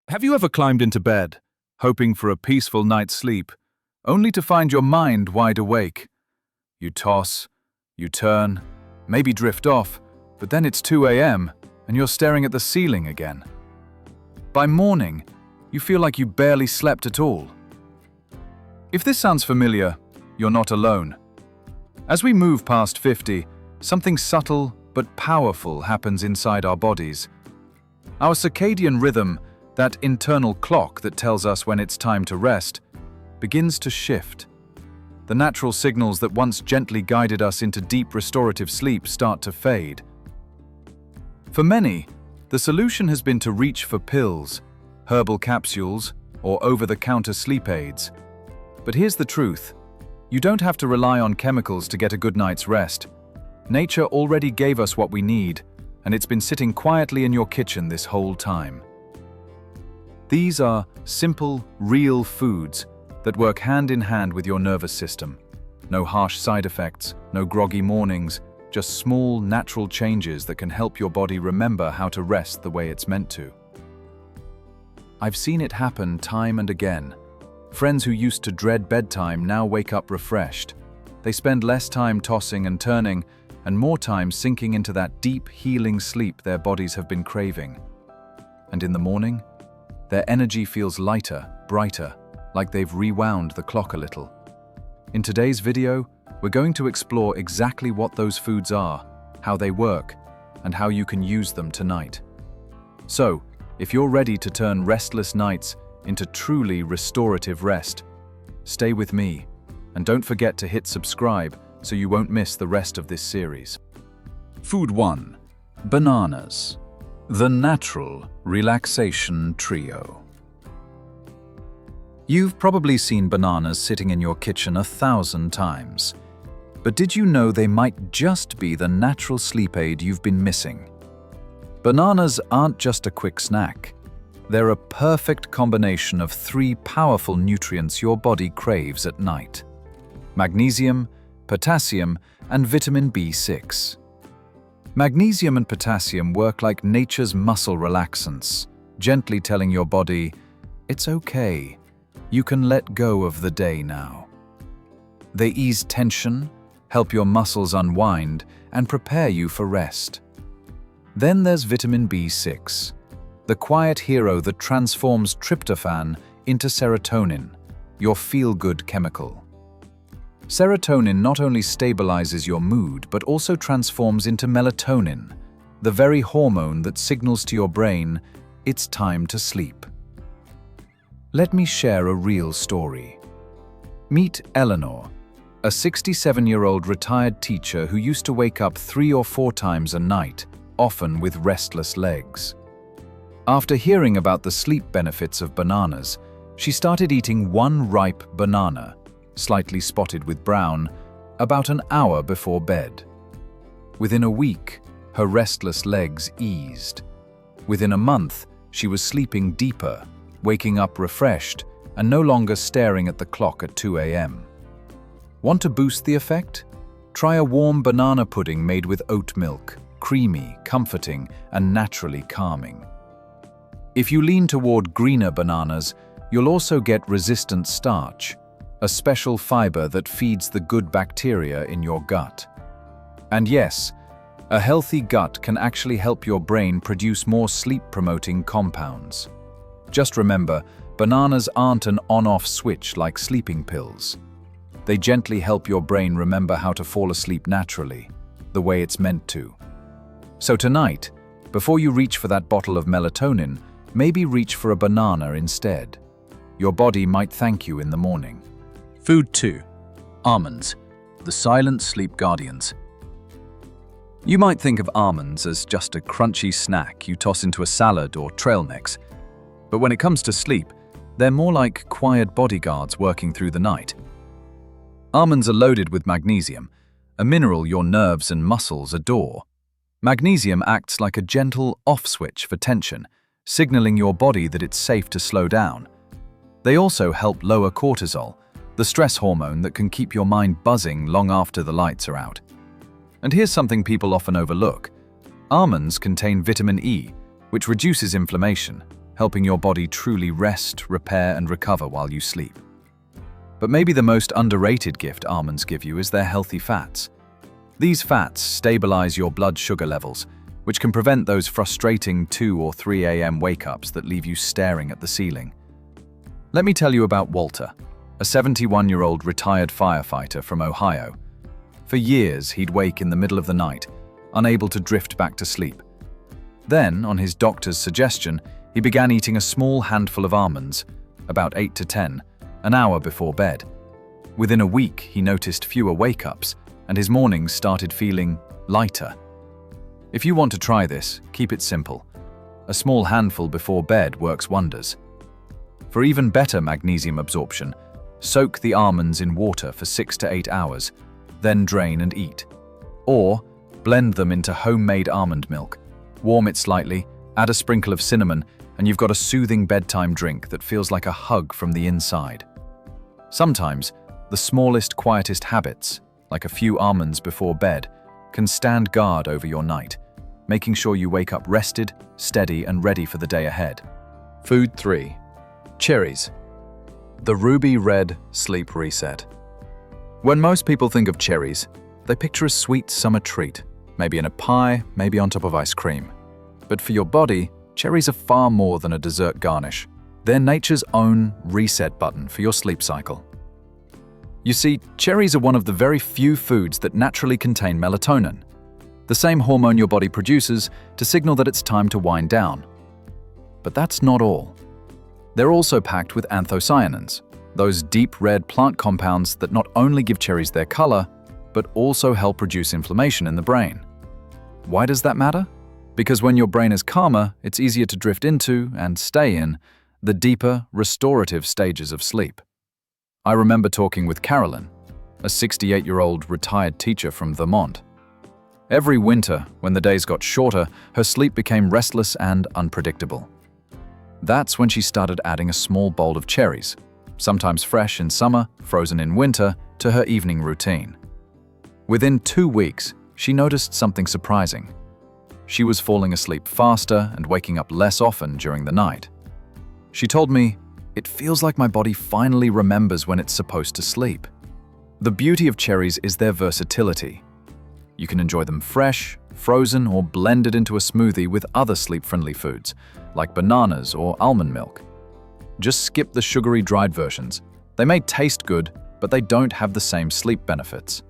Have you ever climbed into bed, hoping for a peaceful night's sleep, only to find your mind wide awake? You toss, you turn, maybe drift off, but then it's 2 a.m. and you're staring at the ceiling again. By morning, you feel like you barely slept at all. If this sounds familiar, you're not alone. As we move past 50, something subtle but powerful happens inside our bodies. Our circadian rhythm, that internal clock that tells us when it's time to rest, begins to shift. The natural signals that once gently guided us into deep restorative sleep start to fade. For many, the solution has been to reach for pills, herbal capsules, or over-the-counter sleep aids. But here's the truth. You don't have to rely on chemicals to get a good night's rest. Nature already gave us what we need, and it's been sitting quietly in your kitchen this whole time. These are simple, real foods that work hand in hand with your nervous system. No harsh side effects, no groggy mornings, just small, natural changes that can help your body remember how to rest the way it's meant to. I've seen it happen time and again. Friends who used to dread bedtime now wake up refreshed. They spend less time tossing and turning and more time sinking into that deep, healing sleep their bodies have been craving. And in the morning, their energy feels lighter, brighter, like they've rewound the clock a little. In today's video, we're going to explore exactly what those foods are, how they work, and how you can use them tonight. So, if you're ready to turn restless nights into truly restorative rest, stay with me, and don't forget to hit subscribe so you won't miss the rest of this series. Food 1. Bananas. The natural relaxation trio. You've probably seen bananas sitting in your kitchen 1,000 times. But did you know they might just be the natural sleep aid you've been missing? Bananas aren't just a quick snack. They're a perfect combination of 3 powerful nutrients your body craves at night: magnesium, potassium, and vitamin B6. Magnesium and potassium work like nature's muscle relaxants, gently telling your body, it's okay, you can let go of the day now. They ease tension, help your muscles unwind, and prepare you for rest. Then there's vitamin B6, the quiet hero that transforms tryptophan into serotonin, your feel-good chemical. Serotonin not only stabilizes your mood, but also transforms into melatonin, the very hormone that signals to your brain, it's time to sleep. Let me share a real story. Meet Eleanor, a 67-year-old retired teacher who used to wake up 3 or 4 times a night, often with restless legs. After hearing about the sleep benefits of bananas, she started eating 1 ripe banana, slightly spotted with brown, about an hour before bed. Within a week, her restless legs eased. Within a month, she was sleeping deeper, waking up refreshed, and no longer staring at the clock at 2 a.m. Want to boost the effect? Try a warm banana pudding made with oat milk, creamy, comforting, and naturally calming. If you lean toward greener bananas, you'll also get resistant starch, a special fiber that feeds the good bacteria in your gut. And yes, a healthy gut can actually help your brain produce more sleep-promoting compounds. Just remember, bananas aren't an on-off switch like sleeping pills. They gently help your brain remember how to fall asleep naturally, the way it's meant to. So tonight, before you reach for that bottle of melatonin, maybe reach for a banana instead. Your body might thank you in the morning. Food 2. Almonds. The silent sleep guardians. You might think of almonds as just a crunchy snack you toss into a salad or trail mix. But when it comes to sleep, they're more like quiet bodyguards working through the night. Almonds are loaded with magnesium, a mineral your nerves and muscles adore. Magnesium acts like a gentle off switch for tension, signaling your body that it's safe to slow down. They also help lower cortisol, the stress hormone that can keep your mind buzzing long after the lights are out. And here's something people often overlook. Almonds contain vitamin E, which reduces inflammation, helping your body truly rest, repair, and recover while you sleep. But maybe the most underrated gift almonds give you is their healthy fats. These fats stabilize your blood sugar levels, which can prevent those frustrating 2 or 3 a.m. wake-ups that leave you staring at the ceiling. Let me tell you about Walter, a 71-year-old retired firefighter from Ohio. For years, he'd wake in the middle of the night, unable to drift back to sleep. Then, on his doctor's suggestion, he began eating a small handful of almonds, about 8 to 10, an hour before bed. Within a week, he noticed fewer wake-ups, and his mornings started feeling lighter. If you want to try this, keep it simple. A small handful before bed works wonders. For even better magnesium absorption, soak the almonds in water for 6 to 8 hours, then drain and eat. Or, blend them into homemade almond milk. Warm it slightly, add a sprinkle of cinnamon, and you've got a soothing bedtime drink that feels like a hug from the inside. Sometimes, the smallest, quietest habits, like a few almonds before bed, can stand guard over your night, making sure you wake up rested, steady, and ready for the day ahead. Food 3. Cherries. The ruby red sleep reset. When most people think of cherries, they picture a sweet summer treat, maybe in a pie, maybe on top of ice cream. But for your body, cherries are far more than a dessert garnish. They're nature's own reset button for your sleep cycle. You see, cherries are one of the very few foods that naturally contain melatonin, the same hormone your body produces to signal that it's time to wind down. But that's not all. They're also packed with anthocyanins, those deep red plant compounds that not only give cherries their color, but also help reduce inflammation in the brain. Why does that matter? Because when your brain is calmer, it's easier to drift into and stay in the deeper, restorative stages of sleep. I remember talking with Carolyn, a 68-year-old retired teacher from Vermont. Every winter, when the days got shorter, her sleep became restless and unpredictable. That's when she started adding a small bowl of cherries, sometimes fresh in summer, frozen in winter, to her evening routine. Within 2 weeks, she noticed something surprising. She was falling asleep faster and waking up less often during the night. She told me, "It feels like my body finally remembers when it's supposed to sleep." The beauty of cherries is their versatility. You can enjoy them fresh, frozen, or blended into a smoothie with other sleep-friendly foods, like bananas or almond milk. Just skip the sugary dried versions. They may taste good, but they don't have the same sleep benefits.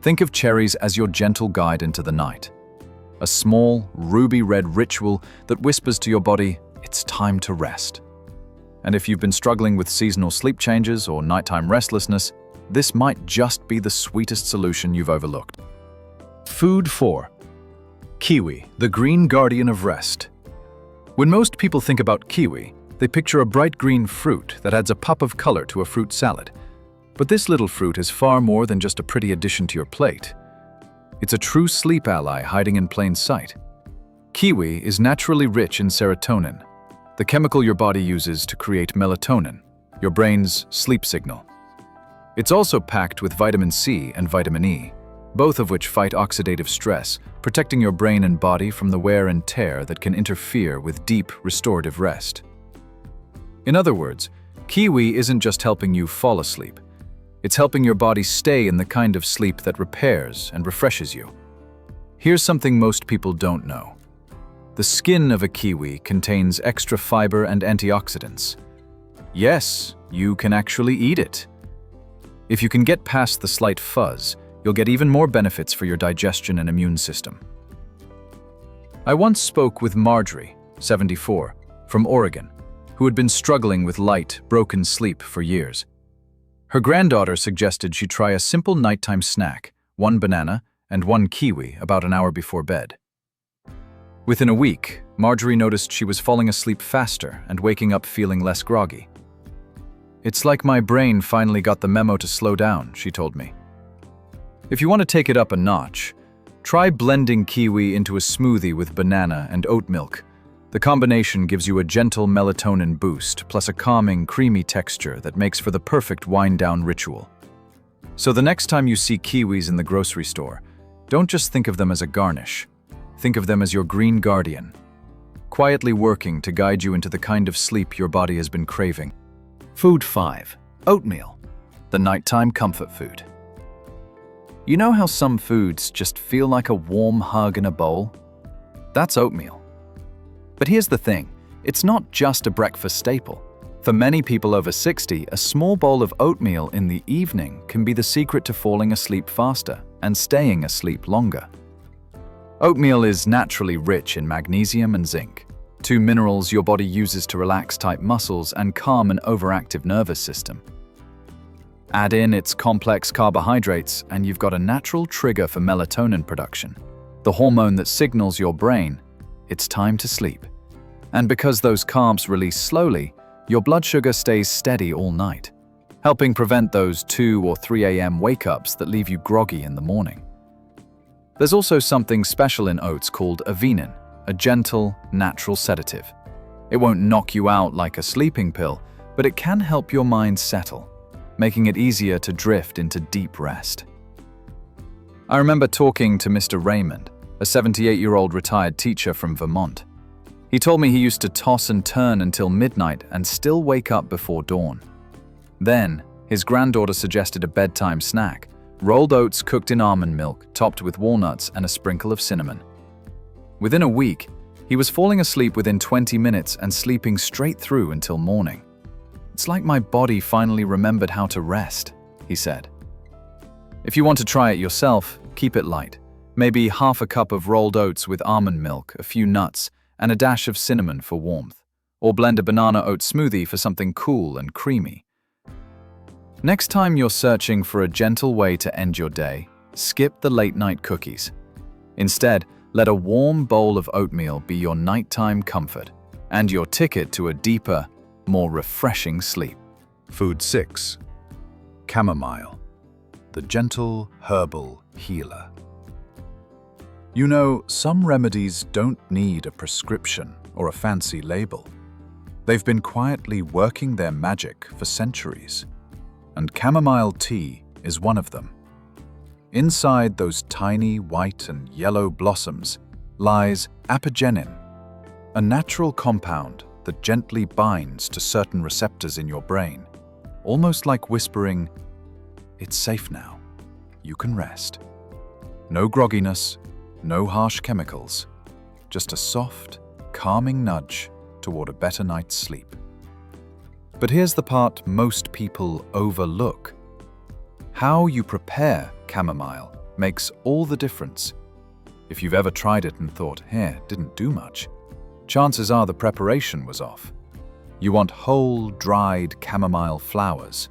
Think of cherries as your gentle guide into the night. A small, ruby-red ritual that whispers to your body, it's time to rest. And if you've been struggling with seasonal sleep changes or nighttime restlessness, this might just be the sweetest solution you've overlooked. Food 4. Kiwi, the green guardian of rest. When most people think about kiwi, they picture a bright green fruit that adds a pop of color to a fruit salad. But this little fruit is far more than just a pretty addition to your plate. It's a true sleep ally hiding in plain sight. Kiwi is naturally rich in serotonin, the chemical your body uses to create melatonin, your brain's sleep signal. It's also packed with vitamin C and vitamin E, both of which fight oxidative stress, protecting your brain and body from the wear and tear that can interfere with deep, restorative rest. In other words, kiwi isn't just helping you fall asleep. It's helping your body stay in the kind of sleep that repairs and refreshes you. Here's something most people don't know. The skin of a kiwi contains extra fiber and antioxidants. Yes, you can actually eat it. If you can get past the slight fuzz, you'll get even more benefits for your digestion and immune system. I once spoke with Marjorie, 74, from Oregon, who had been struggling with light, broken sleep for years. Her granddaughter suggested she try a simple nighttime snack, 1 banana and 1 kiwi about an hour before bed. Within a week, Marjorie noticed she was falling asleep faster and waking up feeling less groggy. "It's like my brain finally got the memo to slow down," she told me. If you want to take it up a notch, try blending kiwi into a smoothie with banana and oat milk. The combination gives you a gentle melatonin boost, plus a calming, creamy texture that makes for the perfect wind-down ritual. So the next time you see kiwis in the grocery store, don't just think of them as a garnish. Think of them as your green guardian, quietly working to guide you into the kind of sleep your body has been craving. Food 5. Oatmeal, the nighttime comfort food. You know how some foods just feel like a warm hug in a bowl? That's oatmeal. But here's the thing, it's not just a breakfast staple. For many people over 60, a small bowl of oatmeal in the evening can be the secret to falling asleep faster and staying asleep longer. Oatmeal is naturally rich in magnesium and zinc, two minerals your body uses to relax tight muscles and calm an overactive nervous system. Add in its complex carbohydrates and you've got a natural trigger for melatonin production, the hormone that signals your brain it's time to sleep. And because those carbs release slowly, your blood sugar stays steady all night, helping prevent those 2 or 3 a.m. wake-ups that leave you groggy in the morning. There's also something special in oats called avenin, a gentle, natural sedative. It won't knock you out like a sleeping pill, but it can help your mind settle, making it easier to drift into deep rest. I remember talking to Mr. Raymond, a 78-year-old retired teacher from Vermont. He told me he used to toss and turn until midnight and still wake up before dawn. Then, his granddaughter suggested a bedtime snack, rolled oats cooked in almond milk, topped with walnuts and a sprinkle of cinnamon. Within a week, he was falling asleep within 20 minutes and sleeping straight through until morning. "It's like my body finally remembered how to rest," he said. If you want to try it yourself, keep it light. Maybe half a cup of rolled oats with almond milk, a few nuts, and a dash of cinnamon for warmth. Or blend a banana oat smoothie for something cool and creamy. Next time you're searching for a gentle way to end your day, skip the late-night cookies. Instead, let a warm bowl of oatmeal be your nighttime comfort and your ticket to a deeper, more refreshing sleep. Food 6. Chamomile, the gentle herbal healer. You know, some remedies don't need a prescription or a fancy label. They've been quietly working their magic for centuries, and chamomile tea is one of them. Inside those tiny white and yellow blossoms lies apigenin, a natural compound that gently binds to certain receptors in your brain, almost like whispering, "It's safe now. You can rest." No grogginess, no harsh chemicals, just a soft, calming nudge toward a better night's sleep. But here's the part most people overlook. How you prepare chamomile makes all the difference. If you've ever tried it and thought, didn't do much, chances are the preparation was off. You want whole, dried chamomile flowers,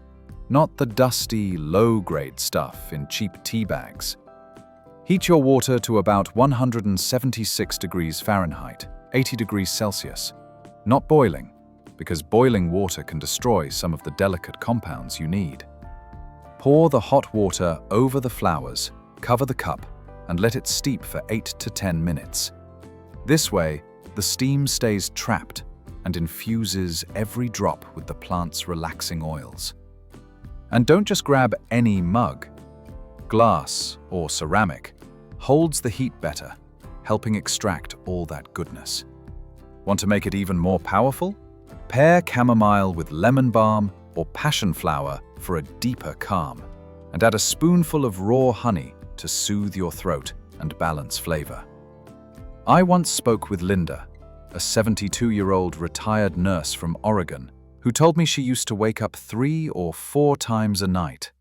not the dusty, low-grade stuff in cheap tea bags. Heat your water to about 176 degrees Fahrenheit, 80 degrees Celsius. Not boiling, because boiling water can destroy some of the delicate compounds you need. Pour the hot water over the flowers, cover the cup, and let it steep for 8 to 10 minutes. This way, the steam stays trapped and infuses every drop with the plant's relaxing oils. And don't just grab any mug. Glass or ceramic holds the heat better, helping extract all that goodness. Want to make it even more powerful? Pair chamomile with lemon balm or passion flower for a deeper calm, and add a spoonful of raw honey to soothe your throat and balance flavor. I once spoke with Linda, a 72-year-old retired nurse from Oregon, who told me she used to wake up 3 or 4 times a night.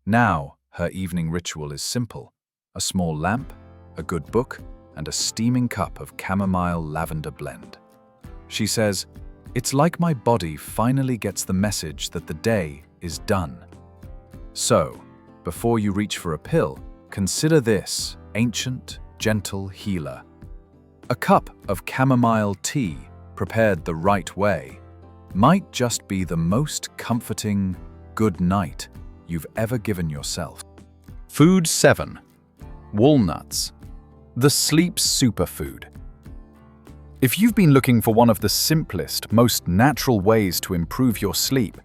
Now, her evening ritual is simple: a small lamp, a good book, and a steaming cup of chamomile lavender blend. She says, "It's like my body finally gets the message that the day is done." So, before you reach for a pill, consider this ancient, gentle healer. A cup of chamomile tea, prepared the right way, might just be the most comforting good night you've ever given yourself. Food 7. Walnuts, the sleep superfood. If you've been looking for one of the simplest, most natural ways to improve your sleep,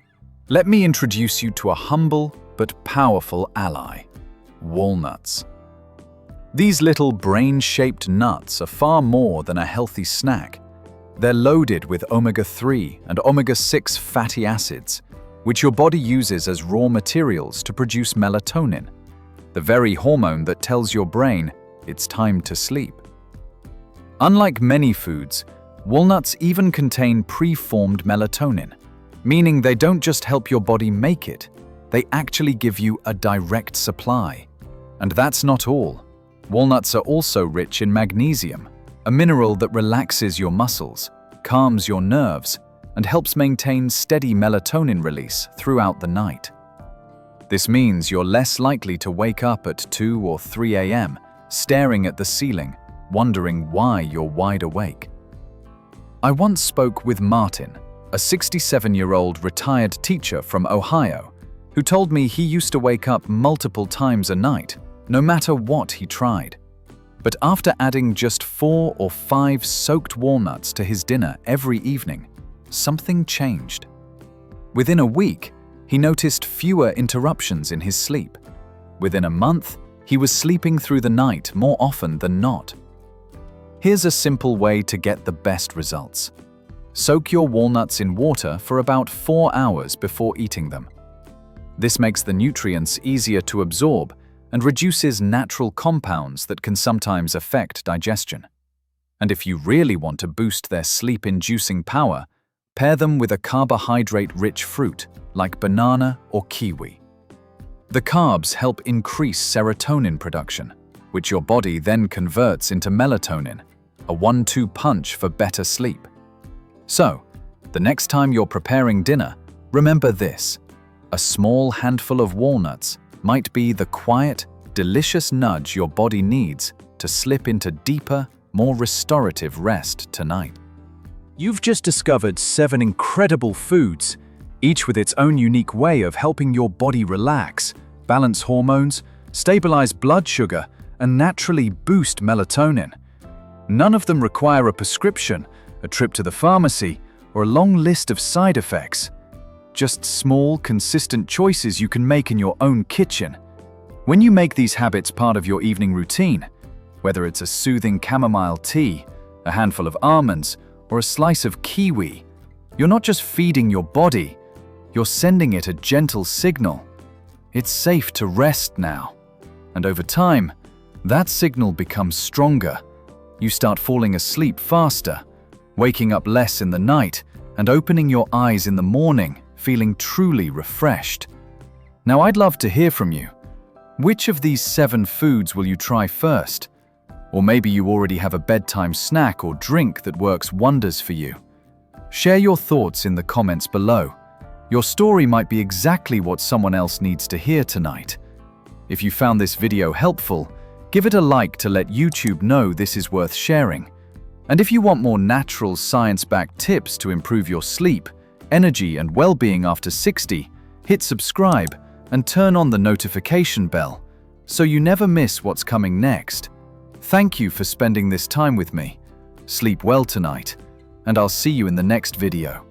let me introduce you to a humble but powerful ally: walnuts. These little brain-shaped nuts are far more than a healthy snack. They're loaded with omega-3 and omega-6 fatty acids, which your body uses as raw materials to produce melatonin, the very hormone that tells your brain it's time to sleep. Unlike many foods, walnuts even contain pre-formed melatonin, meaning they don't just help your body make it, they actually give you a direct supply. And that's not all. Walnuts are also rich in magnesium, a mineral that relaxes your muscles, calms your nerves, and helps maintain steady melatonin release throughout the night. This means you're less likely to wake up at 2 or 3 a.m., staring at the ceiling, wondering why you're wide awake. I once spoke with Martin, a 67-year-old retired teacher from Ohio, who told me he used to wake up multiple times a night, no matter what he tried. But after adding just 4 or 5 soaked walnuts to his dinner every evening, something changed. Within a week, he noticed fewer interruptions in his sleep. Within a month, he was sleeping through the night more often than not. Here's a simple way to get the best results. Soak your walnuts in water for about 4 hours before eating them. This makes the nutrients easier to absorb and reduces natural compounds that can sometimes affect digestion. And if you really want to boost their sleep-inducing power, pair them with a carbohydrate-rich fruit like banana or kiwi. The carbs help increase serotonin production, which your body then converts into melatonin, a 1-2 punch for better sleep. So, the next time you're preparing dinner, remember this: a small handful of walnuts might be the quiet, delicious nudge your body needs to slip into deeper, more restorative rest tonight. You've just discovered 7 incredible foods, each with its own unique way of helping your body relax, balance hormones, stabilize blood sugar, and naturally boost melatonin. None of them require a prescription, a trip to the pharmacy, or a long list of side effects. Just small, consistent choices you can make in your own kitchen. When you make these habits part of your evening routine, whether it's a soothing chamomile tea, a handful of almonds, or a slice of kiwi, you're not just feeding your body, you're sending it a gentle signal. It's safe to rest now. And over time, that signal becomes stronger. You start falling asleep faster, waking up less in the night, and opening your eyes in the morning, feeling truly refreshed. Now, I'd love to hear from you. Which of these 7 foods will you try first? Or maybe you already have a bedtime snack or drink that works wonders for you. Share your thoughts in the comments below. Your story might be exactly what someone else needs to hear tonight. If you found this video helpful, give it a like to let YouTube know this is worth sharing. And if you want more natural, science-backed tips to improve your sleep, energy, and well-being after 60, hit subscribe and turn on the notification bell so you never miss what's coming next. Thank you for spending this time with me. Sleep well tonight, and I'll see you in the next video.